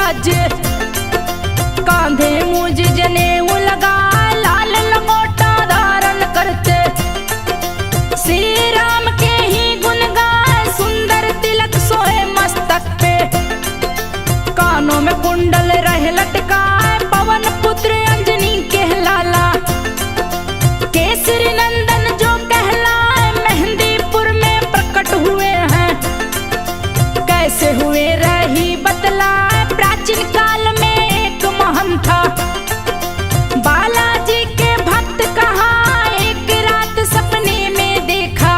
राज्य। कांधे मुझ जनेऊ लगा लाल लंगोटा धारण करते, श्री राम के ही गुण गाए सुंदर तिलक सोए मस्तक पे। कानों में कुंडल रहे लटकाए पवन पुत्र अंजनी कहलाला, केसरी नंदन जो कहलाए मेहंदीपुर में प्रकट हुए हैं। कैसे हुए रही बतलाए प्राचीन काल में एक महन था, बालाजी के भक्त कहा एक रात सपने में देखा।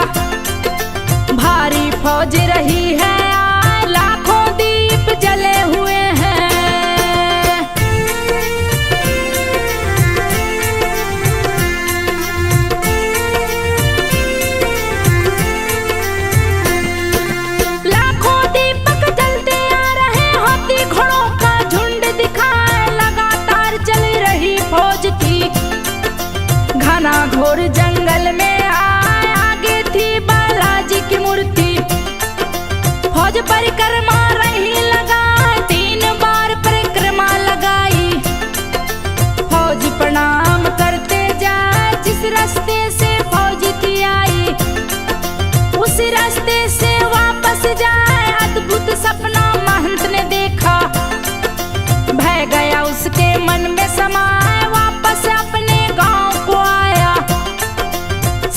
भारी फौज रही है लाखों दीप जले हुए हैं। लाखों दीपक जलते आ रहे, हाथी घोड़ों का झुंड दिखाए लगातार चल रही फौज थी। घना घोर जंगल में आगे थी बालाजी की मूर्ति। फौज परिक्रमा रही लगा 3 बार परिक्रमा लगाई। फौज प्रणाम करते जाए जिस रास्ते से फौज थी आई, उस रास्ते से वापस जाए अद्भुत सपना महंत ने देखा। भय गया उसके मन में समाए वापस अपने गांव को आया।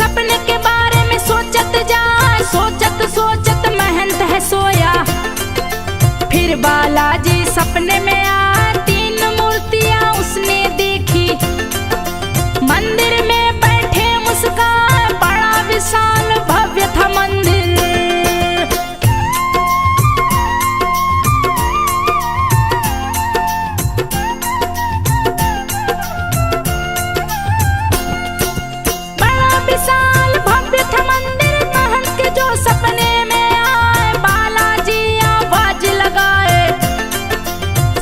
सपने के बारे में सोचत जाए सोचत सोचत महंत है सोया। फिर बालाजी सपने में आए 3 मूर्तियां उसने देखी। मंदिर में बैठे मुस्काए बड़ा विशाल भव्य था मंदिर। बड़ा विशाल भव्य था मंदिर, महंत के जो सपने में आए बालाजी आवाज लगाए।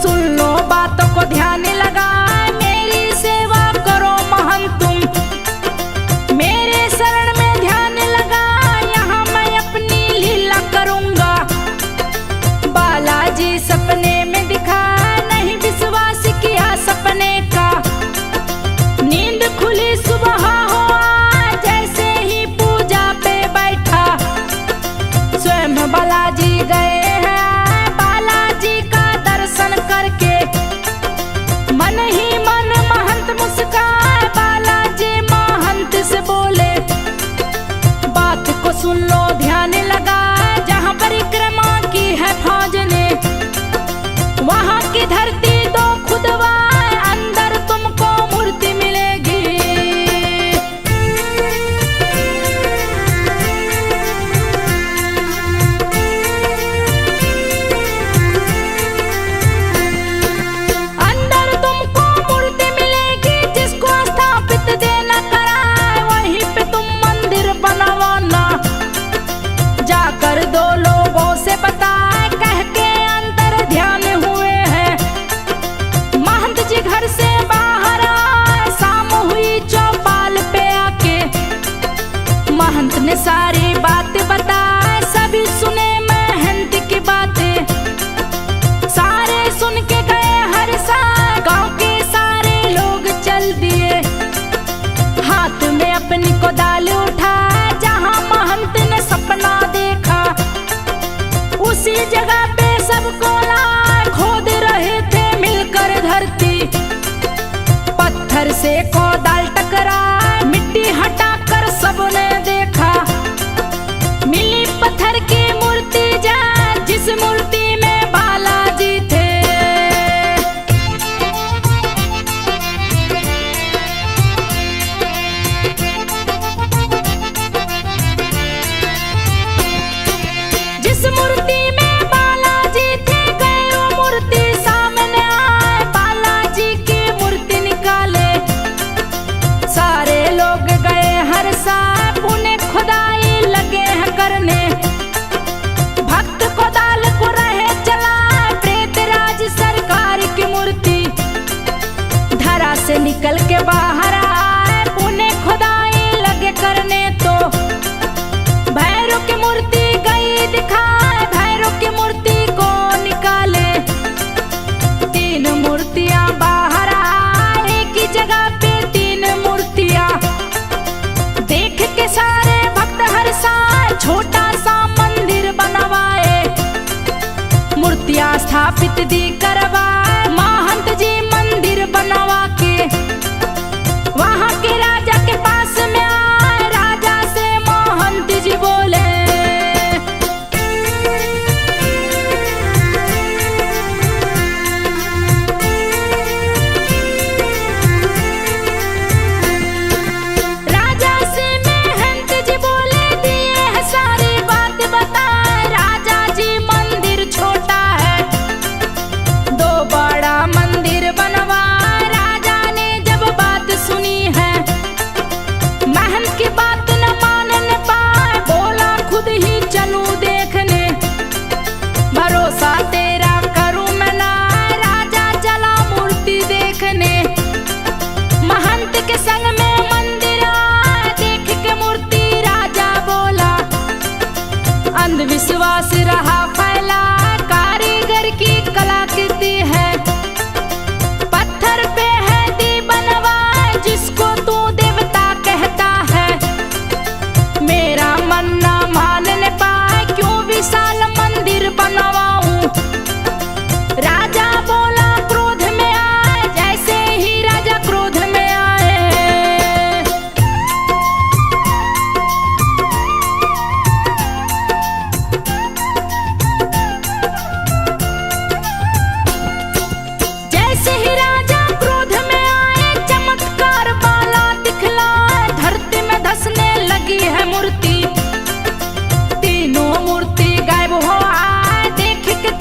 सुन लो बातों को ध्यान लगाए, मेरी सेवा करो महंत तुम। मेरे शरण में ध्यान लगा, यहाँ मैं अपनी लीला करूंगा। बालाजी सपने में दिखा, नहीं विश्वास किया सपने का। नींद खुली सुबह हुआ, जैसे ही पूजा पे बैठा। स्वयं बालाजी गए हैं बालाजी का दर्शन करके। मन ही मन महंत मुस्काए, बालाजी महंत से बोले बात को सुन लो ध्यान लगा। जहाँ परिक्रमा की है फौज ने, वहाँ की धरती दो खुदवाए, अंदर तुमको मूर्ति मिलेगी। अंदर तुमको मूर्ति मिलेगी, जिसको स्थापित देना कराए वहीं पे तुम मंदिर बनवाना। जाकर 2 लोगों से बताए कह के अंदर ध्यान हुए हैं। महंत जी घर से बाहर आए, शाम हुई चौपाल पे आके। महंत ने सारी बात बताए, सभी सुने महंत की बातें। सारे सुन के गए हर साल, गांव के सारे लोग चल दिए। हाथ में अपनी कोदाल उठाए, जहां महंत ने सपना देखा उसी जगह पे सबको लाए। खोद रहे थे मिलकर धरती, पत्थर से कोदाल टकराए, मिट्टी हटाकर सबने देखा। मिली पत्थर की मूर्ति जा, जिस मूर्ति में बालाजी थे। जिस मूर्ति में बालाजी थे, गए वो मूर्ति सामने आए। बालाजी की मूर्ति निकाले, सारे स्थापित दी करवाए महंत जी मंदिर बनवा के। वहां के राजा के पास में आए, राजा से महंत जी बोले विश्वास रहा फैला, कारीगर की कलाकृति है। पत्थर पे है दी बनवाए, जिसको तू देवता कहता है। मेरा मन ना मानने पाए, क्यों विशाल मंदिर बनवाऊं। राजा बोला क्रोध में आए, जैसे ही राजा क्रोध में आए।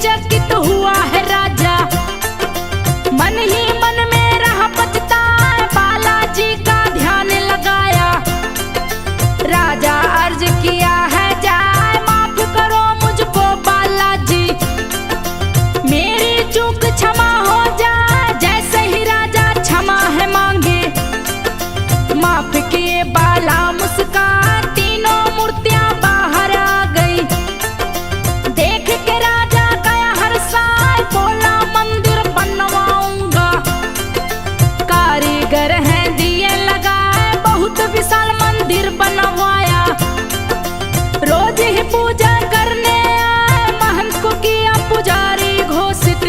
चकित हुआ है राजा, मन ही मन में रहा पछता, बालाजी का ध्यान लगाया। राजा अर्ज किया है जाए, माफ करो मुझको बालाजी, मेरी चूक क्षमा हो जाए। जैसे ही राजा क्षमा है मांगे, माफ किए बाला मुस्कान, तीनों मूर्तियां बाहर आ गई। देख के राजा बोला मंदिर बनवाऊंगा, कारीगर हैं दिए लगाए, बहुत विशाल मंदिर बनवाया। रोज ही पूजा करने आए, महंत को किया पुजारी घोषित।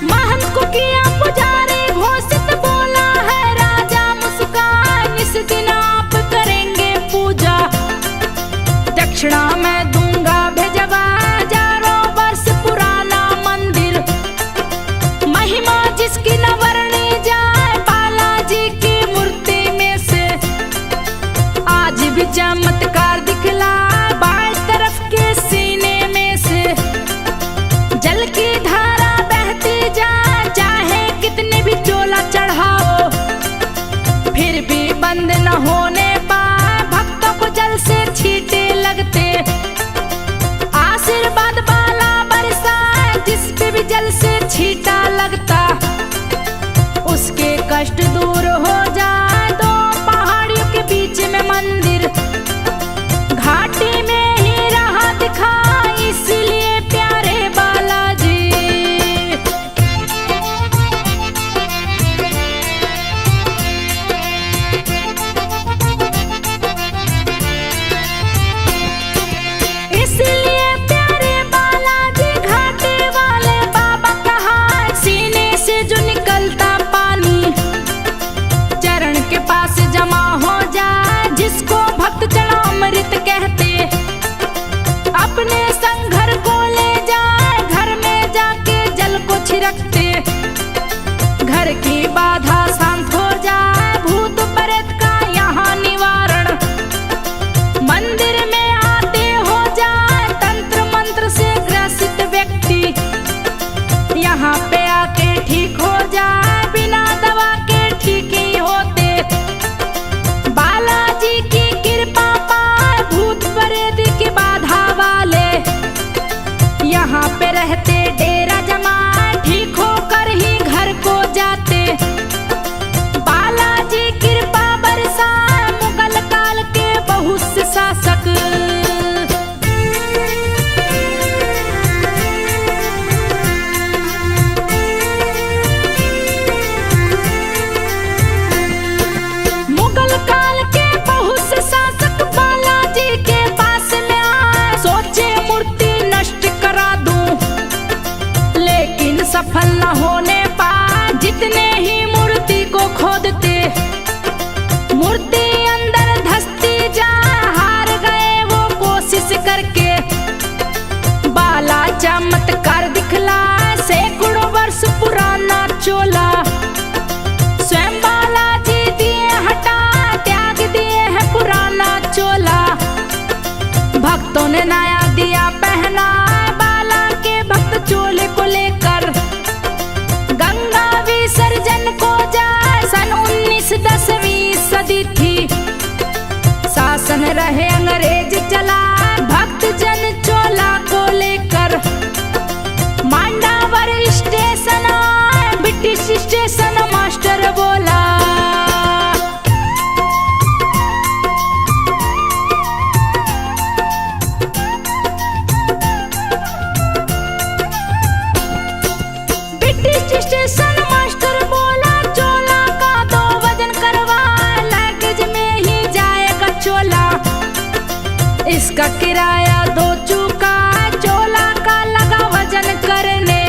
महंत को किया पुजारी घोषित, बोला इस दिन आप करेंगे पूजा, दक्षिणा मैं दूंगा भेजवा, हजारों वर्ष पुराना मंदिर। महिमा जिसकी न वर्णी जाए, बालाजी की मूर्ति में से आज भी चमत्कार दिखला। बाएं तरफ के सीने में से जल की धारा बहती जाए, चाहे कितनी भी चोला चढ़ाओ, फिर भी बंद न होने पाए। भक्तों को जल से छींटे लगते, आशीर्वाद बाला बरसाए, जिस पे भी जल से छींटा लगता, उसके कष्ट दूर हो जाए। दो पहाड़ियों के बीच में मंदिर, घाटी में ही रहा दिखा, इसलिए प्यारे बालाजी। कहते अपने संघर को ले जाए, घर में जाके जल को छिड़कते, घर की बाधा शांत हो जाए, भूत प्रेत का यहाँ निवारण। मंदिर में आते हो जाए, तंत्र मंत्र से ग्रसित व्यक्ति, यहाँ पे आके ठीक हो जाए, बिना दवा के ठीक ही होते। बालाजी की कृपा पाए, भूत प्रेत की बाधा वाले यहाँ पे रहते, डेरा जमाए, ठीक होकर ही घर को जाते। रहे अंग्रेज चला भक्त जन चोला को लेकर। मांडावर स्टेशन आए ब्रिटिश स्टेशन मास्टर बोला। ब्रिटिश स्टेशन मास्टर बोला चोला का 2 वजन करवा, लगेज में ही जाएगा चोला। इसका किराया 2 चूका, चोला का लगा वजन करने।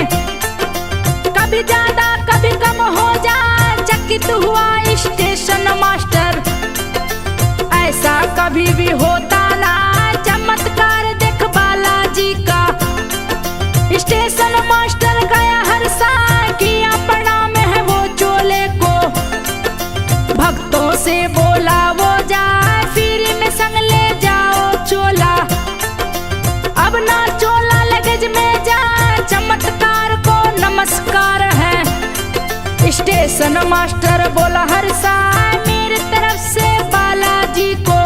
कभी ज्यादा कभी कम हो जाए, चकित हुआ स्टेशन मास्टर। ऐसा कभी भी होता ना, चमत्कार देख बालाजी का। स्टेशन मास्टर गया हर साल, किया प्रणाम है वो चोले को। भक्तों से बोला वो जाए, फ्री में संग ले जाओ चोला। अब ना चोला लगेज में जाए, चमत्कार को नमस्कार है। स्टेशन मास्टर बोला हर साल मेरी तरफ से बालाजी को।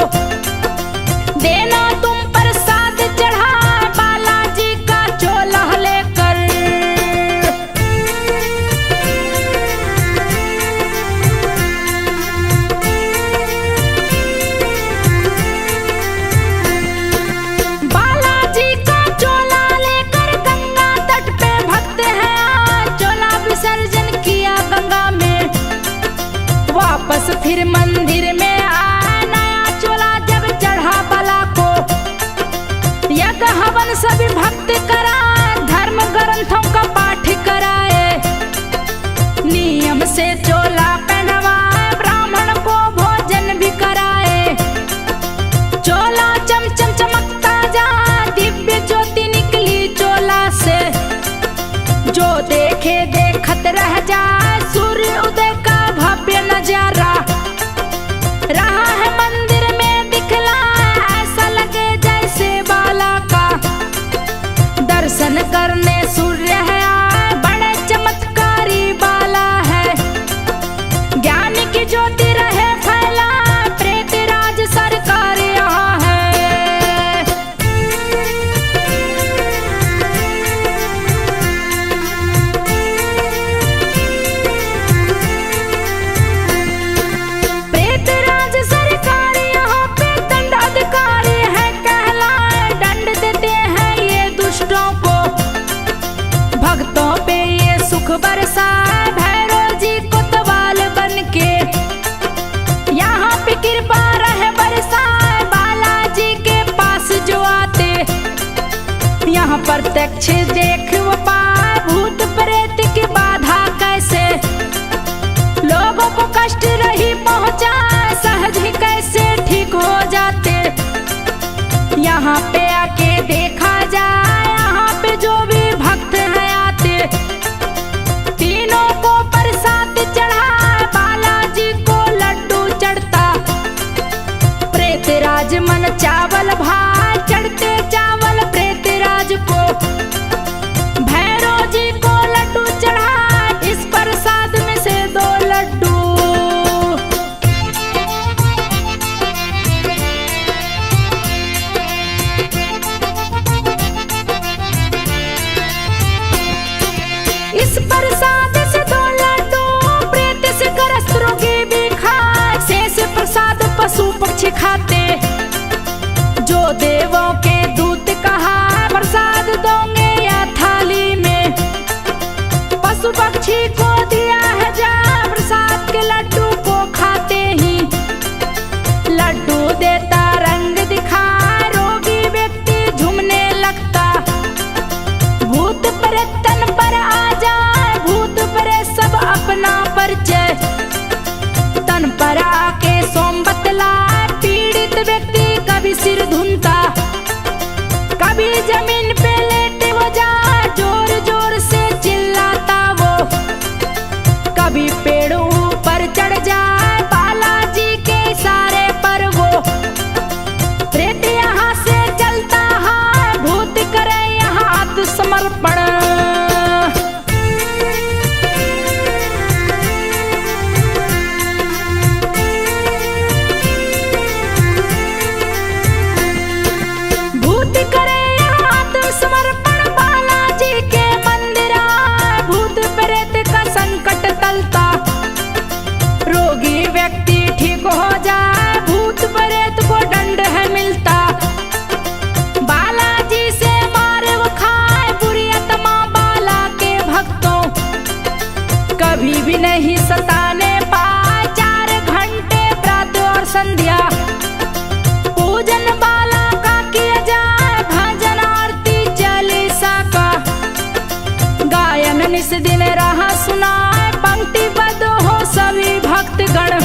देना तुम प्रसाद चढ़ा बालाजी का चोला लेकर। बालाजी का चोला लेकर गंगा तट पे भक्त हैं, चोला विसर्जन किया गंगा में। वापस फिर मंदिर में आया नया चोला जब चढ़ा बाला को। यज्ञ हवन सभी भक्त कराए, धर्म ग्रंथों का पाठ कराए। नियम से चोला पहनवाए, ब्राह्मण को भोजन भी कराए। चोला चमचम चमकता जा, दिव्य ज्योति निकली चोला से। जो देखे देखत रह जाए, सूर्य उदय का भव्य नजारा। रहा है मंदिर में दिखला, ऐसा लगे जैसे बाला का। दर्शन करने सूर्य है आए, बड़े चमत्कारी बाला है। ज्ञान की ज्योति रहे फैला, प्रेतराज सरकार यहाँ है। प्रेतराज सरकार यहाँ पे दंडाधिकारी है कहलाए। दंड देते हैं ये दुष्टों को, भक्तों पे ये सुख बरसाए। भैरव जी कोतवाल बन के यहाँ पे कृपा रहे बरसाए। बालाजी के पास जो आते, यहाँ प्रत्यक्ष देख वो पाए। भूत प्रेत की बाधा कैसे लोगों को कष्ट रही पहुँचा, सहज ही कैसे ठीक हो जाते। यहाँ पे आके देखा जाए, यहाँ पे जो भी भक्त हैं आते। तीनों को प्रसाद चढ़ा, बालाजी को लड्डू चढ़ता। प्रेतराज मन चावल भात, चढ़ते चावल प्रेतराज को। भैरव जी को लड्डू चढ़ा, इस प्रसाद में से 2 लड्डू। इस प्रसाद से 2 लड्डू, प्रेत से ग्रस्त रोगी भी खाए। शेष प्रसाद पशु पक्षी खाते। जो देवों के दूत कहा, प्रसाद दोगे या थाली में। पशु पक्षी को दिया है जा, प्रसाद के लड्डू को खाते ही। लड्डू देता रंग दिखा, रोगी व्यक्ति झूमने लगता। भूत प्रेत तन पर आ जाए, भूत प्रेत सब अपना परिचय। तन पर आके सोम बतलाए, पीड़ित व्यक्ति कभी सिर धुनता, कभी जमीन पे लेटे वो जाए। जोर जोर से चिल्लाता वो, कभी पेड़ ऊपर चढ़ जाए। बालाजी के इशारे पर वो प्रेत यहाँ से चलता है। भूत करे यहाँ आत्मसमर्पण। कभी भी नहीं सताने पाए। 4 घंटे प्रातः और संध्या पूजन बाला का किया जाए, भजन आरती चालीसा का गायन निस दिन रहा सुनाए। पंक्तिबद्ध हो सभी भक्तगण,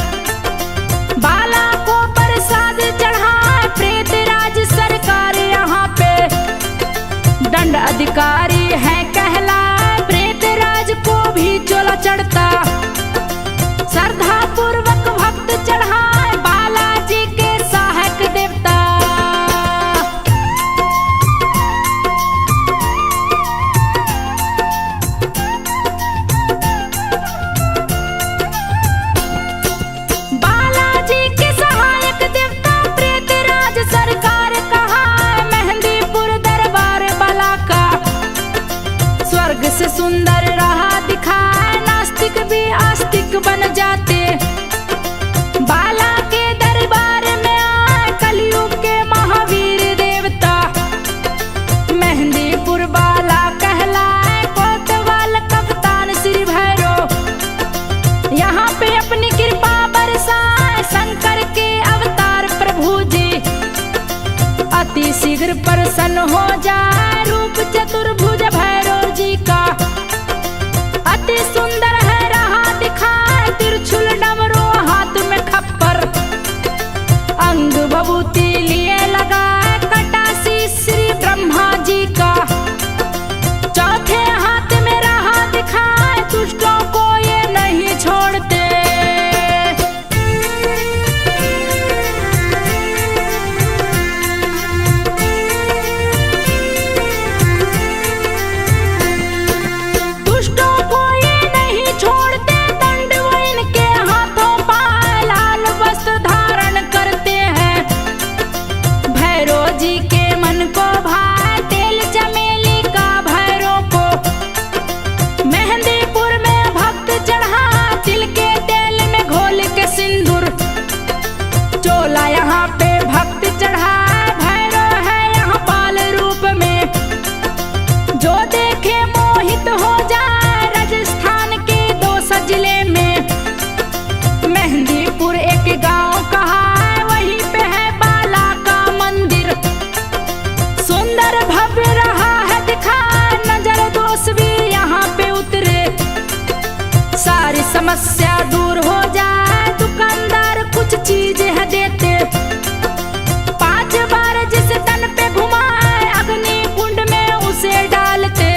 बाला को प्रसाद चढ़ाए। प्रेत राज सरकार यहाँ पे दंड अधिकारी है कहलाए। प्रेत राज को भी चोला चढ़ता, श्रद्धा पूर्वक भक्त चढ़ाए बालाजी के सहायक देवता। बालाजी के सहायक देवता प्रेत राज सरकार कहा, मेहंदीपुर दरबार बाला का स्वर्ग से सुंदर रहा दिखाए। नास्तिक भी आस्तिक बन जाते, बाला के दरबार में आए कलयुग के महावीर देवता। मेहंदीपुर बाला कहलाए, कोतवाल कप्तान श्री भैरव यहाँ पे अपनी कृपा बरसाए। शंकर के अवतार प्रभु जी अति शीघ्र प्रसन्न हो जाए। रूप चतुर्भुज भैरव जी का अति सुंदर है रहा दिखाए। तिरछुल डमरू हाथ में खप्पर, अंग भभूति लिए लगाए। कटासी श्री ब्रह्मा जी का चौथे हाथ में रहा दिखाए। दुष्टों को ये नहीं छोड़ते। दुष्टों को ये नहीं छोड़ते, दंड वो इनके हाथों पाए। लाल वस्त्र धारण करते हैं, भैरव जी के मन को भाए। तेल चमेली का भैरव को मेहंदीपुर में भक्त चढ़ा। तिल के तेल में घोल के सिंदूर चोला यहाँ पे भक्त चढ़ा। भैरव है यहाँ बाल रूप में, जो देखे मोहित हो जाए। राजस्थान के 2 जिले में मेहंदीपुर एक गांव कहा है, वहीं पे है बाला का मंदिर। सुंदर भव्य रहा है दिखा, नजर दोष भी यहाँ पे उतरे। सारी समस्या दूर हो जाए, दुकानदार कुछ चीज है देते। 5 बार जिस तन पे घुमाए, अग्नि कुंड में उसे डालते।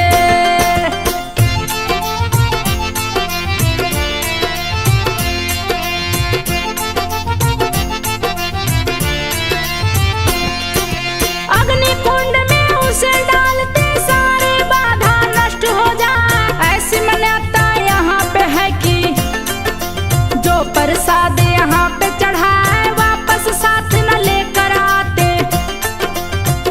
अग्नि कुंड में उसे डालते, सारे बाधा नष्ट हो जाए। ऐसी मान्यता यहाँ पे है कि जो प्रसाद यहाँ पे चढ़ाए, वापस साथ न लेकर आते।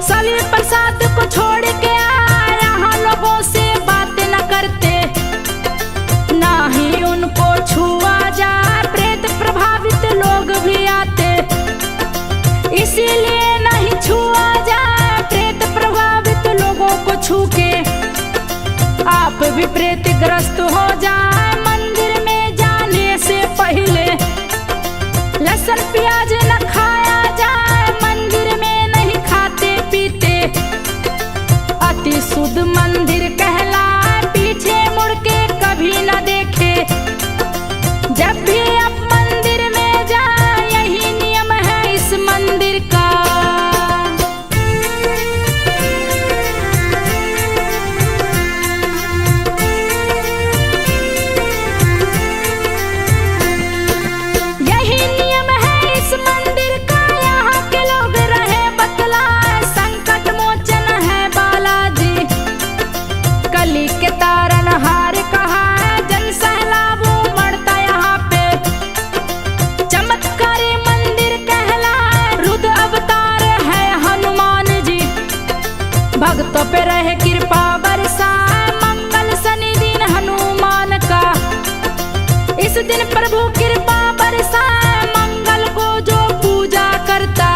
सभी प्रसाद को छोड़ के आए, यहाँ लोगों से बातें न करते, ना ही उनको छुआ जाए। प्रेत प्रभावित लोग भी आते, इसीलिए नहीं छुआ जाए। प्रेत प्रभावित लोगों को छू के आप भी प्रेत ग्रस्त हो जाए। मंदिर में जाने से पहले लहसुन प्याज न खाया जाए। मंदिर में नहीं खाते पीते, अति शुद्ध मंदिर कहलाए। पीछे मुड़ के कभी न देखे, जब भी आप मंदिर में जाए। यही नियम है इस मंदिर का। यही नियम है इस मंदिर का, यहाँ के लोग रहे बतलाए। संकट मोचन है बालाजी, कली के तारनहार कहा है। जन सैलाब उमड़ता यहाँ पे, चमत्कारी मंदिर कहलाए। रुद्र अवतार है हनुमान जी, भक्तों पे रहे कृपा बरसाए। मंगल शनि दिन हनुमान का, इस दिन प्रभु कृपा बरसाए। मंगल को जो पूजा करता,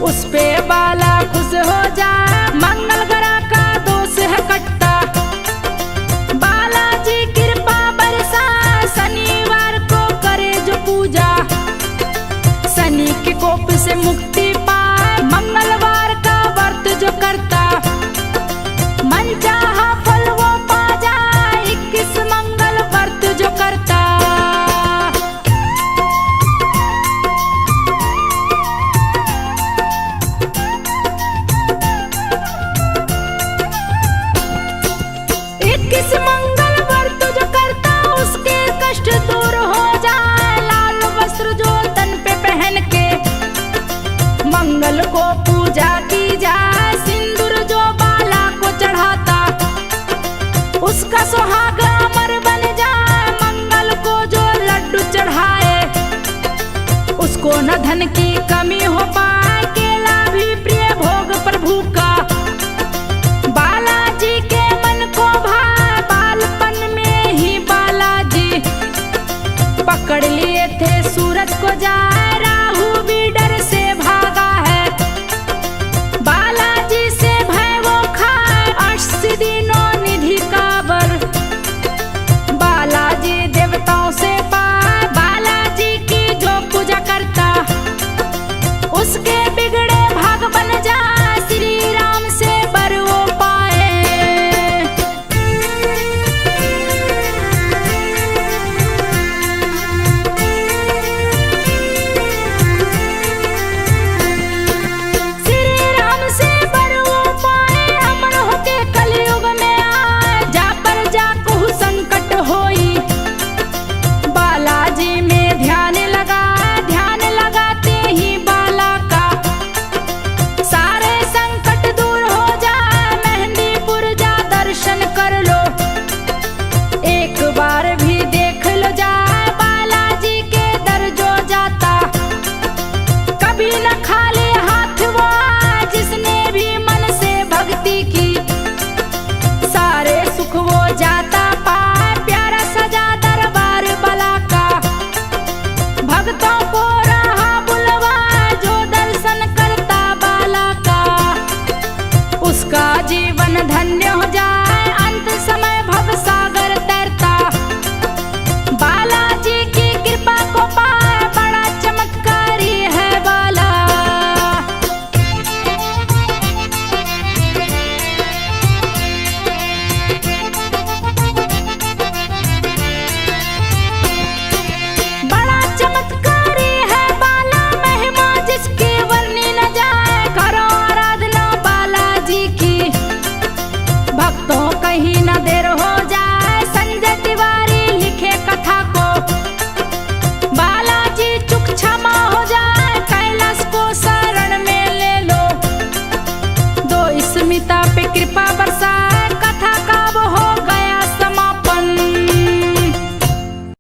उस पे बाला खुश हो जाए। मंगल ग्रह का दोष है कटता, बालाजी कृपा बरसाए। से मुक्ति पाए। मंगलवार का व्रत जो करता मन चाहा फल वो पा जाए। 21 मंगल व्रत जो करता। 21 मंगल व्रत जो करता उसके कष्ट दूर हो जाए। लाल वस्त्र जो तन पे पहन के मंगल को पूजा की जाए। सिंदूर जो बाला को चढ़ाता उसका सुहाग